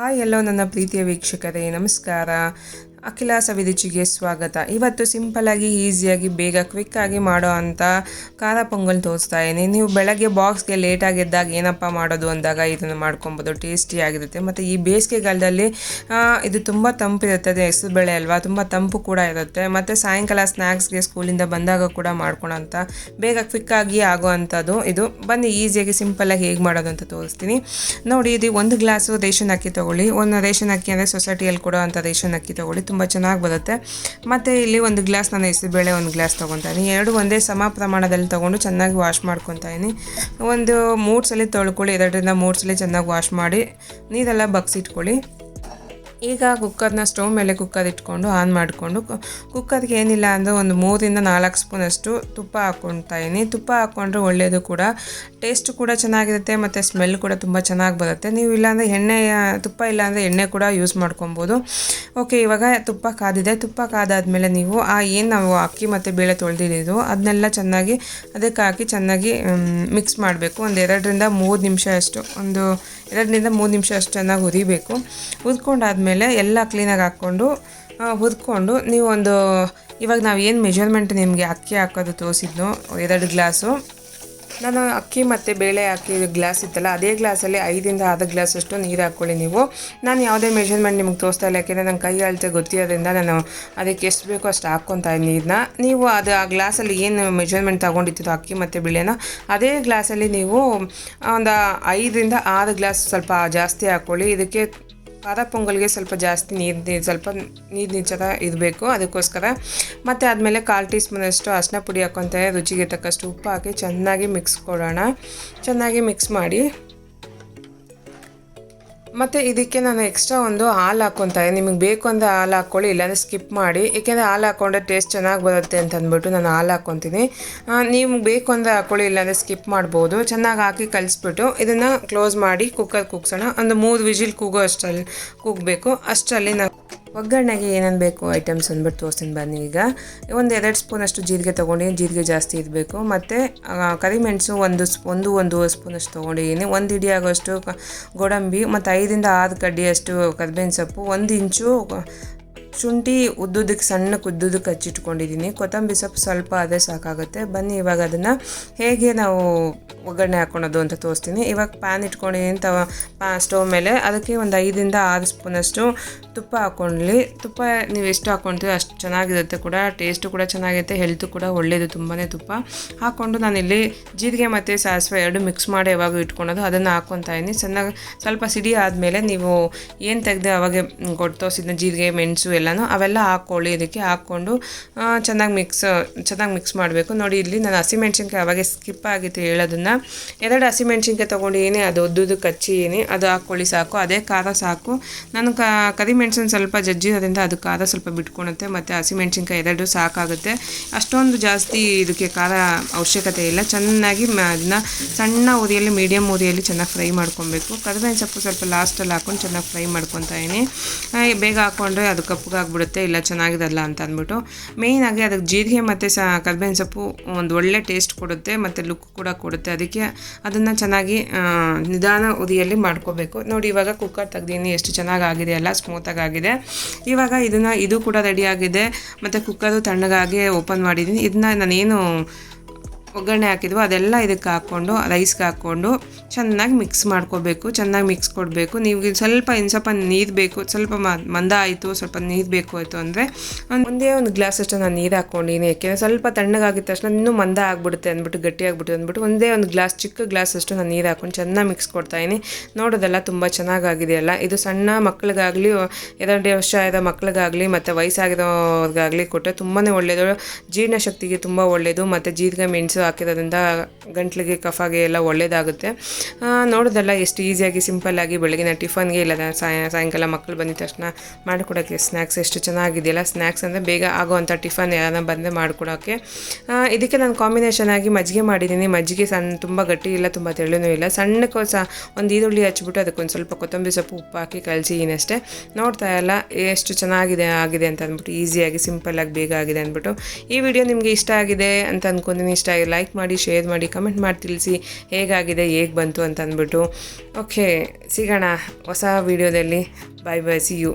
Hi ಎಲ್ಲೋ ನನ್ನ ಪ್ರೀತಿಯ ವೀಕ್ಷಕರೇ, ನಮಸ್ಕಾರ. ಅಖಿಲ ಸವಿರುಚಿಗೆ ಸ್ವಾಗತ. ಇವತ್ತು ಸಿಂಪಲ್ಲಾಗಿ ಈಸಿಯಾಗಿ ಬೇಗ ಕ್ವಿಕ್ಕಾಗಿ ಮಾಡೋ ಅಂಥ ಖಾರ ಪೊಂಗಲ್ ತೋರಿಸ್ತಾ ಇದ್ದೀನಿ. ನೀವು ಬೆಳಗ್ಗೆ ಬಾಕ್ಸ್ಗೆ ಲೇಟಾಗಿ ಎದ್ದಾಗ ಏನಪ್ಪ ಮಾಡೋದು ಅಂದಾಗ ಇದನ್ನು ಮಾಡ್ಕೊಬೋದು. ಟೇಸ್ಟಿಯಾಗಿರುತ್ತೆ. ಮತ್ತು ಈ ಬೇಸಿಗೆಗಾಲದಲ್ಲಿ ಇದು ತುಂಬ ತಂಪಿರುತ್ತೆ. ಅದು ಹೆಸರುಬೇಳೆ ಅಲ್ವಾ, ತುಂಬ ತಂಪು ಕೂಡ ಇರುತ್ತೆ. ಮತ್ತು ಸಾಯಂಕಾಲ ಸ್ನ್ಯಾಕ್ಸ್ಗೆ ಸ್ಕೂಲಿಂದ ಬಂದಾಗ ಕೂಡ ಮಾಡ್ಕೊಳೋಂಥ ಬೇಗ ಕ್ವಿಕ್ಕಾಗಿ ಆಗೋ ಅಂಥದ್ದು ಇದು. ಬನ್ನಿ ಈಸಿಯಾಗಿ ಸಿಂಪಲ್ಲಾಗಿ ಹೇಗೆ ಮಾಡೋದು ಅಂತ ತೋರಿಸ್ತೀನಿ ನೋಡಿ. ಇದು 1 ಗ್ಲಾಸು ರೇಷನ್ ಅಕ್ಕಿ ತೊಗೊಳ್ಳಿ. ಒಂದು ರೇಷನ್ ಅಕ್ಕಿ ಅಂದರೆ ಸೊಸೈಟಿಯಲ್ಲಿ ಕೊಡೋ ಅಂಥ ರೇಷನ್ ಅಕ್ಕಿ ತೊಗೊಳ್ಳಿ, ತುಂಬ ಚೆನ್ನಾಗಿ ಬರುತ್ತೆ. ಮತ್ತು ಇಲ್ಲಿ 1 ಗ್ಲಾಸ್ ನಾನು ಹೆಸರುಬೇಳೆ 1 ಗ್ಲಾಸ್ ತೊಗೊತಾಯಿನಿ. ಎರಡು ಒಂದೇ ಸಮ ಪ್ರಮಾಣದಲ್ಲಿ ತೊಗೊಂಡು ಚೆನ್ನಾಗಿ ವಾಶ್ ಮಾಡ್ಕೊತಾಯಿನಿ. ಒಂದು 3 ಸಲ ತೊಳ್ಕೊಳ್ಳಿ, 2ರಿಂದ 3 ಸಲ ಚೆನ್ನಾಗಿ ವಾಶ್ ಮಾಡಿ ನೀರೆಲ್ಲ ಬಗ್ಸಿಟ್ಕೊಳ್ಳಿ. ಈಗ ಕುಕ್ಕರ್ನ ಸ್ಟವ್ ಮೇಲೆ ಕುಕ್ಕರ್ ಇಟ್ಕೊಂಡು ಆನ್ ಮಾಡಿಕೊಂಡು ಕುಕ್ಕರ್ಗೆ ಏನಿಲ್ಲ ಅಂದರೆ ಒಂದು 3ರಿಂದ 4 ಸ್ಪೂನಷ್ಟು ತುಪ್ಪ ಹಾಕ್ಕೊತಾಯಿನಿ. ತುಪ್ಪ ಹಾಕ್ಕೊಂಡ್ರೆ ಒಳ್ಳೆಯದು ಕೂಡ, ಟೇಸ್ಟ್ ಕೂಡ ಚೆನ್ನಾಗಿರುತ್ತೆ ಮತ್ತು ಸ್ಮೆಲ್ ಕೂಡ ತುಂಬ ಚೆನ್ನಾಗಿ ಬರುತ್ತೆ. ನೀವು ಇಲ್ಲಾಂದರೆ ತುಪ್ಪ ಇಲ್ಲಾಂದರೆ ಎಣ್ಣೆ ಕೂಡ ಯೂಸ್ ಮಾಡ್ಕೊಬೋದು. ಓಕೆ, ಇವಾಗ ತುಪ್ಪ ಕಾದಿದೆ. ತುಪ್ಪ ಕಾದಾದಮೇಲೆ ನೀವು ಏನು ನಾವು ಅಕ್ಕಿ ಮತ್ತು ಬೇಳೆ ತೊಳೆದಿದ್ದು ಅದನ್ನೆಲ್ಲ ಚೆನ್ನಾಗಿ ಅದಕ್ಕೆ ಹಾಕಿ ಚೆನ್ನಾಗಿ ಮಿಕ್ಸ್ ಮಾಡಬೇಕು. ಒಂದು 2ರಿಂದ 3 ನಿಮಿಷ ಅಷ್ಟು, ಒಂದು 2ರಿಂದ 3 ನಿಮಿಷ ಅಷ್ಟು ಚೆನ್ನಾಗಿ ಹುರಿಬೇಕು. ಹುರ್ಕೊಂಡಾದ್ಮೇಲೆ ಎಲ್ಲ ಕ್ಲೀನಾಗಿ ಹಾಕ್ಕೊಂಡು ಹುರ್ಕೊಂಡು ನೀವು ಇವಾಗ ನಾವು ಏನು ಮೆಜರ್ಮೆಂಟ್ ನಿಮಗೆ ಅಕ್ಕಿ ಹಾಕೋದು ತೋರಿಸಿದ್ನೋ 2 ಗ್ಲಾಸು, ನಾನು ಅಕ್ಕಿ ಮತ್ತು ಬೇಳೆ ಹಾಕಿ ಗ್ಲಾಸ್ ಇತ್ತಲ್ಲ ಅದೇ ಗ್ಲಾಸಲ್ಲಿ 5ರಿಂದ 6 ಗ್ಲಾಸಷ್ಟು ನೀರು ಹಾಕ್ಕೊಳ್ಳಿ. ನೀವು ನಾನು ಯಾವುದೇ ಮೆಷರ್ಮೆಂಟ್ ನಿಮಗೆ ತೋರಿಸ್ತಾ ಇಲ್ಲ, ಯಾಕೆಂದರೆ ನನ್ನ ಕೈ ಅಳತೆ ಗೊತ್ತಿರೋದ್ರಿಂದ ನಾನು ಅದಕ್ಕೆ ಎಷ್ಟು ಬೇಕೋ ಅಷ್ಟು ಹಾಕ್ಕೊತಾ ನೀರನ್ನ. ನೀವು ಆ ಗ್ಲಾಸಲ್ಲಿ ಏನು ಮೆಷರ್ಮೆಂಟ್ ತೊಗೊಂಡಿತ್ತು ಅಕ್ಕಿ ಮತ್ತು ಬೇಳೆನ ಅದೇ ಗ್ಲಾಸಲ್ಲಿ ನೀವು ಒಂದು 5ರಿಂದ 6 ಗ್ಲಾಸ್ ಸ್ವಲ್ಪ ಜಾಸ್ತಿ ಹಾಕ್ಕೊಳ್ಳಿ. ಇದಕ್ಕೆ ಖಾರ ಪೊಂಗಲ್ಗೆ ಸ್ವಲ್ಪ ಜಾಸ್ತಿ ನೀರು ನಿಚ್ಚರ ಇರಬೇಕು, ಅದಕ್ಕೋಸ್ಕರ. ಮತ್ತು ಆದಮೇಲೆ 1/4 ಟೀ ಸ್ಪೂನಷ್ಟು ಅರಿಶಿನ ಪುಡಿ ಹಾಕ್ಕೊತಾರೆ. ರುಚಿಗೆ ತಕ್ಕಷ್ಟು ಉಪ್ಪು ಹಾಕಿ ಚೆನ್ನಾಗಿ ಮಿಕ್ಸ್ ಕೊಡೋಣ. ಚೆನ್ನಾಗಿ ಮಿಕ್ಸ್ ಮಾಡಿ ಮತ್ತು ಇದಕ್ಕೆ ನಾನು ಎಕ್ಸ್ಟ್ರಾ ಒಂದು ಹಾಲು ಹಾಕ್ಕೊತಾರೆ. ನಿಮಗೆ ಬೇಕು ಅಂದರೆ ಹಾಲು ಹಾಕ್ಕೊಳ್ಳಿ, ಇಲ್ಲಾಂದರೆ ಸ್ಕಿಪ್ ಮಾಡಿ. ಏಕೆಂದರೆ ಹಾಲು ಹಾಕ್ಕೊಂಡ್ರೆ ಟೇಸ್ಟ್ ಚೆನ್ನಾಗಿ ಬರುತ್ತೆ ಅಂತ ಅಂದ್ಬಿಟ್ಟು ನಾನು ಹಾಲು ಹಾಕ್ಕೊತೀನಿ. ನೀವು ಬೇಕು ಅಂದರೆ ಹಾಕ್ಕೊಳ್ಳಿ, ಇಲ್ಲಾಂದರೆ ಸ್ಕಿಪ್ ಮಾಡ್ಬೋದು. ಚೆನ್ನಾಗಿ ಹಾಕಿ ಕಲಿಸ್ಬಿಟ್ಟು ಇದನ್ನು ಕ್ಲೋಸ್ ಮಾಡಿ ಕುಕ್ಕರ್ ಕೂಗ್ಸೋಣ. ಒಂದು 3 ವಿಜಿಲ್ ಕೂಗಬೇಕು. ಅಷ್ಟರಲ್ಲಿ ನಾವು ಒಗ್ಗರಣೆಗೆ ಏನೇನು ಬೇಕು ಐಟಮ್ಸ್ ಅಂದ್ಬಿಟ್ಟು ತೋರಿಸ್ತೀನಿ ಬನ್ನಿ. ಈಗ ಒಂದು 2 ಸ್ಪೂನಷ್ಟು ಜೀರಿಗೆ ತೊಗೊಂಡಿದ್ದೀನಿ, ಜೀರಿಗೆ ಜಾಸ್ತಿ ಇರಬೇಕು. ಮತ್ತು ಕರಿಮೆಣಸು ಒಂದು ಸ್ಪೂನಷ್ಟು ತೊಗೊಂಡಿದ್ದೀನಿ. 1 ಹಿಡಿ ಆಗೋಷ್ಟು ಗೋಡಂಬಿ ಮತ್ತು 5ರಿಂದ 6 ಕಡ್ಡಿಯಷ್ಟು ಕರಿಬೇವಿನ ಸೊಪ್ಪು, 1 ಇಂಚು ಶುಂಠಿ ಸಣ್ಣಕ್ಕೆ ಉದ್ದುದಕ್ಕೆ ಹಚ್ಚಿಟ್ಕೊಂಡಿದ್ದೀನಿ. ಕೊತ್ತಂಬರಿ ಸೊಪ್ಪು ಸ್ವಲ್ಪ ಅದೇ ಸಾಕಾಗುತ್ತೆ. ಬನ್ನಿ ಇವಾಗ ಅದನ್ನು ಹೇಗೆ ನಾವು ಒಗ್ಗರಣೆ ಹಾಕ್ಕೊಳೋದು ಅಂತ ತೋರಿಸ್ತೀನಿ. ಇವಾಗ ಪ್ಯಾನ್ ಇಟ್ಕೊಂಡಿದ್ದೀನಿ ಸ್ಟವ್ ಮೇಲೆ. ಅದಕ್ಕೆ ಒಂದು 5ರಿಂದ 6 ಸ್ಪೂನಷ್ಟು ತುಪ್ಪ ಹಾಕ್ಕೊಳ್ಳಿ. ತುಪ್ಪ ನೀವು ಎಷ್ಟು ಹಾಕ್ಕೊಳ್ತೀವಿ ಅಷ್ಟು ಚೆನ್ನಾಗಿರುತ್ತೆ ಕೂಡ, ಟೇಸ್ಟು ಕೂಡ ಚೆನ್ನಾಗಿರುತ್ತೆ, ಹೆಲ್ತು ಕೂಡ ಒಳ್ಳೆಯದು. ತುಂಬಾ ತುಪ್ಪ ಹಾಕ್ಕೊಂಡು ನಾನಿಲ್ಲಿ ಜೀರಿಗೆ ಮತ್ತು ಸಾಸಿವೆ 2 ಮಿಕ್ಸ್ ಮಾಡಿ ಯಾವಾಗ ಇಟ್ಕೊಳೋದು ಅದನ್ನು ಹಾಕ್ಕೊತಾಯಿದ್ದೀನಿ. ಚೆನ್ನಾಗಿ ಸ್ವಲ್ಪ ಸಿಡಿ ಆದಮೇಲೆ ನೀವು ಏನು ತೆಗೆದು ಅವಾಗೆ ತೋರಿಸಿದ್ನ ಜೀರಿಗೆ ಮೆಣಸು ಎಲ್ಲನೂ ಅವೆಲ್ಲ ಹಾಕ್ಕೊಳ್ಳಿ. ಇದಕ್ಕೆ ಹಾಕ್ಕೊಂಡು ಚೆನ್ನಾಗಿ ಮಿಕ್ಸ್ ಮಾಡಬೇಕು. ನೋಡಿ ಇಲ್ಲಿ ನಾನು ಹಸಿಮೆಣ್ಸಿನ್ಕಾಯಿ ಅವಾಗೆ ಸ್ಕಿಪ್ ಆಗಿತ್ತು ಹೇಳೋದನ್ನು. 2 ಹಸಿಮೆಣ್ಸಿನ್ಕಾಯಿ ತೊಗೊಂಡಿದ್ದೀನಿ, ಅದು ಉದ್ದುದಕ್ಕೆ ಹಚ್ಚಿದ್ದೀನಿ, ಅದು ಹಾಕ್ಕೊಳ್ಳಿ ಸಾಕು. ಅದೇ ಖಾರ ಸಾಕು. ನಾನು ಕರಿಮೆಣ್ಸಿನ ಸ್ವಲ್ಪ ಜಜ್ಜಿರೋದ್ರಿಂದ ಅದು ಖಾರ ಸ್ವಲ್ಪ ಬಿಟ್ಕೊಳುತ್ತೆ. ಮತ್ತು ಹಸಿಮೆಣ್ಸಿನ್ಕಾಯಿ 2 ಸಾಕಾಗುತ್ತೆ. ಅಷ್ಟೊಂದು ಜಾಸ್ತಿ ಇದಕ್ಕೆ ಖಾರ ಅವಶ್ಯಕತೆ ಇಲ್ಲ. ಚೆನ್ನಾಗಿ ಅದನ್ನು ಸಣ್ಣ ಉರಿಯಲ್ಲಿ ಮೀಡಿಯಮ್ ಉರಿಯಲ್ಲಿ ಚೆನ್ನಾಗಿ ಫ್ರೈ ಮಾಡ್ಕೊಬೇಕು. ಕರಿಬೇವಿನ ಸೊಪ್ಪು ಸ್ವಲ್ಪ ಲಾಸ್ಟಲ್ಲಿ ಹಾಕ್ಕೊಂಡು ಚೆನ್ನಾಗಿ ಫ್ರೈ ಮಾಡ್ಕೊತಾಯಿದ್ದೀನಿ. ಬೇಗ ಹಾಕ್ಕೊಂಡ್ರೆ ಅದು ಕಪ್ಪಗಾಗ್ಬಿಡುತ್ತೆ, ಇಲ್ಲ ಚೆನ್ನಾಗಿರಲ್ಲ ಅಂತ ಅಂದ್ಬಿಟ್ಟು. ಮೇಯ್ನಾಗಿ ಅದಕ್ಕೆ ಜೀರಿಗೆ ಮತ್ತು ಕರಿಬೇವಿನ ಸೊಪ್ಪು ಒಂದು ಒಳ್ಳೆ ಟೇಸ್ಟ್ ಕೊಡುತ್ತೆ ಮತ್ತು ಲುಕ್ ಕೂಡ ಕೊಡುತ್ತೆ. ಅದಕ್ಕೆ ಅದನ್ನು ಚೆನ್ನಾಗಿ ನಿಧಾನ ಉರಿಯಲ್ಲಿ ಮಾಡ್ಕೋಬೇಕು. ನೋಡಿ ಇವಾಗ ಕುಕ್ಕರ್ ತೆಗ್ದೀನಿ, ಎಷ್ಟು ಚೆನ್ನಾಗಾಗಿದೆ ಅಲ್ಲ, ಸ್ಮೂತಾಗಿ ಆಗಿದೆ. ಇವಾಗ ಇದು ಕೂಡ ರೆಡಿಯಾಗಿದೆ. ಮತ್ತು ಕುಕ್ಕರು ತಣ್ಣಗಾಗಿ ಓಪನ್ ಮಾಡಿದ್ದೀನಿ. ಇದನ್ನ ನಾನೇನು ಒಗ್ಗರಣೆ ಹಾಕಿದ್ವು ಅದೆಲ್ಲ ಇದಕ್ಕೆ ಹಾಕ್ಕೊಂಡು ರೈಸ್ಗೆ ಹಾಕ್ಕೊಂಡು ಚೆನ್ನಾಗಿ ಮಿಕ್ಸ್ ಮಾಡ್ಕೋಬೇಕು. ಚೆನ್ನಾಗಿ ಮಿಕ್ಸ್ ಕೊಡಬೇಕು. ನೀವು ಇನ್ನು ಸ್ವಲ್ಪ ನೀರು ಬೇಕು, ಸ್ವಲ್ಪ ಮಂದ ಆಯಿತು, ಸ್ವಲ್ಪ ನೀರು ಬೇಕು ಆಯಿತು ಅಂದರೆ ಒಂದೇ ಒಂದು ಗ್ಲಾಸ್ ಅಷ್ಟು ನಾನು ನೀರು ಹಾಕ್ಕೊಂಡಿನಿ. ಯಾಕೆಂದರೆ ಸ್ವಲ್ಪ ತಣ್ಣಗಾಗಿದ ತಕ್ಷಣ ಇನ್ನೂ ಮಂದ ಆಗಿಬಿಡುತ್ತೆ ಅಂದ್ಬಿಟ್ಟು, ಗಟ್ಟಿ ಅಂದ್ಬಿಟ್ಟು ಒಂದೇ ಒಂದು ಚಿಕ್ಕ ಗ್ಲಾಸ್ ಅಷ್ಟು ನಾನು ನೀರು ಹಾಕ್ಕೊಂಡು ಚೆನ್ನಾಗಿ ಮಿಕ್ಸ್ ಕೊಡ್ತಾಯಿನಿ. ನೋಡೋದೆಲ್ಲ ತುಂಬ ಚೆನ್ನಾಗಾಗಿದೆಯಲ್ಲ. ಇದು ಸಣ್ಣ ಮಕ್ಕಳಿಗಾಗಲಿ, 2 ವರ್ಷ ಆದ ಮಕ್ಕಳಿಗಾಗಲಿ ಮತ್ತು ವಯಸ್ಸಾಗಿರೋರ್ಗಾಗಲಿ ಕೊಟ್ಟರೆ ತುಂಬಾ ಒಳ್ಳೆಯದು. ಜೀರ್ಣಶಕ್ತಿಗೆ ತುಂಬ ಒಳ್ಳೆಯದು. ಮತ್ತು ಜೀರಿಗೆ ಮೆಣಸು ಹಾಕಿರೋದ್ರಿಂದ ಗಂಟ್ಲಿಗೆ ಕಫಾಗೆ ಎಲ್ಲ ಒಳ್ಳೆಯದಾಗುತ್ತೆ. ನೋಡೋದಲ್ಲ ಎಷ್ಟು ಈಸಿಯಾಗಿ ಸಿಂಪಲ್ಲಾಗಿ ಬೆಳಗಿನ ಟಿಫನ್ಗೆ ಇಲ್ಲ ಸಾಯಂಕಾಲ ಮಕ್ಕಳು ಬಂದಿದ ತಕ್ಷಣ ಮಾಡಿಕೊಡೋಕ್ಕೆ ಸ್ನ್ಯಾಕ್ಸ್ ಎಷ್ಟು ಚೆನ್ನಾಗಿದೆಯಲ್ಲ. ಸ್ನ್ಯಾಕ್ಸ್ ಅಂದರೆ ಬೇಗ ಆಗೋವಂಥ ಟಿಫನ್ ಯಾರನ್ನ ಬಂದರೆ ಮಾಡಿಕೊಡೋಕ್ಕೆ. ಇದಕ್ಕೆ ನಾನು ಕಾಂಬಿನೇಷನ್ ಆಗಿ ಮಜ್ಜಿಗೆ ಮಾಡಿದ್ದೀನಿ. ಮಜ್ಜಿಗೆ ತುಂಬ ಗಟ್ಟಿ ಇಲ್ಲ, ತುಂಬ ತೆಳ್ಳನೂ ಇಲ್ಲ. ಸಣ್ಣಕ್ಕೆ ಒಂದು ಈರುಳ್ಳಿ ಹಚ್ಬಿಟ್ಟು ಅದಕ್ಕೊಂದು ಸ್ವಲ್ಪ ಕೊತ್ತಂಬರಿ ಸೊಪ್ಪು ಉಪ್ಪು ಹಾಕಿ ಕಲಸಿದ್ದೀನಿ ಅಷ್ಟೇ. ನೋಡ್ತಾ ಇಲ್ಲ ಎಷ್ಟು ಚೆನ್ನಾಗಿದೆ ಆಗಿದೆ ಅಂತ ಅಂದ್ಬಿಟ್ಟು, ಈಸಿಯಾಗಿ ಸಿಂಪಲ್ಲಾಗಿ ಬೇಗ ಆಗಿದೆ ಅಂದ್ಬಿಟ್ಟು. ಈ ವಿಡಿಯೋ ನಿಮಗೆ ಇಷ್ಟ ಆಗಿದೆ ಅಂತ ಅಂದ್ಕೊಂಡಿದ್ದೀನಿ. ಇಷ್ಟ ಲೈಕ್ ಮಾಡಿ, ಶೇರ್ ಮಾಡಿ, ಕಮೆಂಟ್ ಮಾಡಿ ತಿಳಿಸಿ ಹೇಗಾಗಿದೆ, ಹೇಗೆ ಬಂತು ಅಂತ ಅಂದ್ಬಿಟ್ಟು. ಓಕೆ, ಸಿಗೋಣ ಹೊಸ ವೀಡಿಯೋದಲ್ಲಿ. ಬಾಯ್ ಬಾಯ್, ಸಿ ಯು.